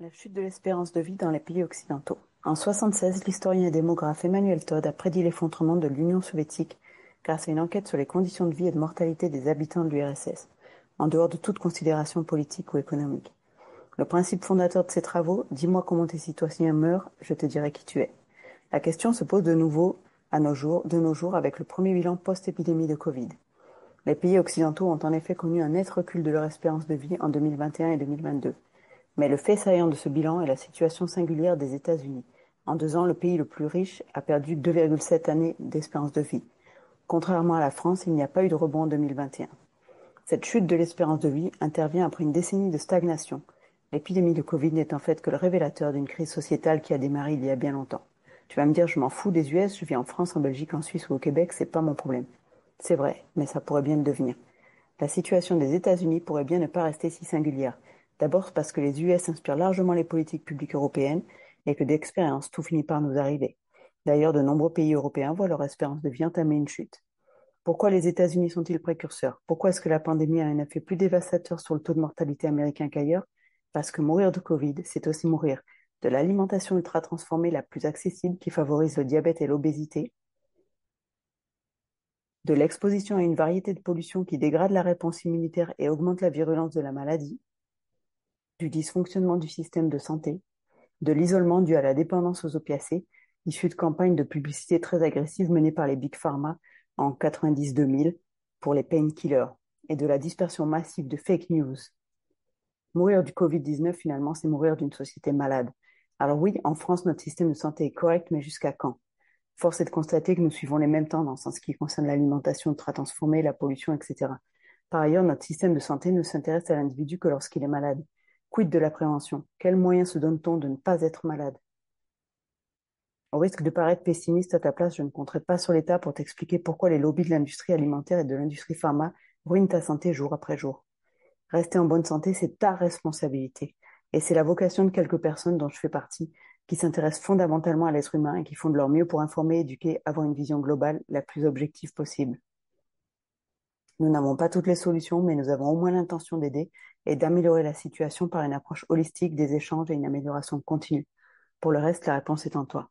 La chute de l'espérance de vie dans les pays occidentaux. En 1976, l'historien et démographe Emmanuel Todd a prédit l'effondrement de l'Union soviétique grâce à une enquête sur les conditions de vie et de mortalité des habitants de l'URSS, en dehors de toute considération politique ou économique. Le principe fondateur de ses travaux, dis-moi comment tes citoyens meurent, je te dirai qui tu es. La question se pose de nouveau de nos jours avec le premier bilan post-épidémie de Covid. Les pays occidentaux ont en effet connu un net recul de leur espérance de vie en 2021 et 2022. Mais le fait saillant de ce bilan est la situation singulière des États-Unis. En 2 ans, le pays le plus riche a perdu 2,7 années d'espérance de vie. Contrairement à la France, il n'y a pas eu de rebond en 2021. Cette chute de l'espérance de vie intervient après une décennie de stagnation. L'épidémie de Covid n'est en fait que le révélateur d'une crise sociétale qui a démarré il y a bien longtemps. Tu vas me dire, je m'en fous des US, je vis en France, en Belgique, en Suisse ou au Québec, c'est pas mon problème. C'est vrai, mais ça pourrait bien le devenir. La situation des États-Unis pourrait bien ne pas rester si singulière. D'abord parce que les US inspirent largement les politiques publiques européennes et que d'expérience, tout finit par nous arriver. D'ailleurs, de nombreux pays européens voient leur espérance de vie entamer une chute. Pourquoi les États-Unis sont-ils précurseurs? Pourquoi est-ce que la pandémie a un effet plus dévastateur sur le taux de mortalité américain qu'ailleurs? Parce que mourir de Covid, c'est aussi mourir de l'alimentation ultra transformée la plus accessible qui favorise le diabète et l'obésité, de l'exposition à une variété de pollutions qui dégradent la réponse immunitaire et augmentent la virulence de la maladie, du dysfonctionnement du système de santé, de l'isolement dû à la dépendance aux opiacés, issu de campagnes de publicité très agressives menées par les Big Pharma en 90-2000 pour les painkillers, et de la dispersion massive de fake news. Mourir du Covid-19, finalement, c'est mourir d'une société malade. Alors oui, en France, notre système de santé est correct, mais jusqu'à quand? Force est de constater que nous suivons les mêmes tendances en ce qui concerne l'alimentation ultra transformée, la pollution, etc. Par ailleurs, notre système de santé ne s'intéresse à l'individu que lorsqu'il est malade. Quid de la prévention? Quels moyens se donne-t-on de ne pas être malade? Au risque de paraître pessimiste à ta place, je ne compterai pas sur l'État pour t'expliquer pourquoi les lobbies de l'industrie alimentaire et de l'industrie pharma ruinent ta santé jour après jour. Rester en bonne santé, c'est ta responsabilité. Et c'est la vocation de quelques personnes dont je fais partie, qui s'intéressent fondamentalement à l'être humain et qui font de leur mieux pour informer, éduquer, avoir une vision globale la plus objective possible. Nous n'avons pas toutes les solutions, mais nous avons au moins l'intention d'aider et d'améliorer la situation par une approche holistique des échanges et une amélioration continue. Pour le reste, la réponse est en toi.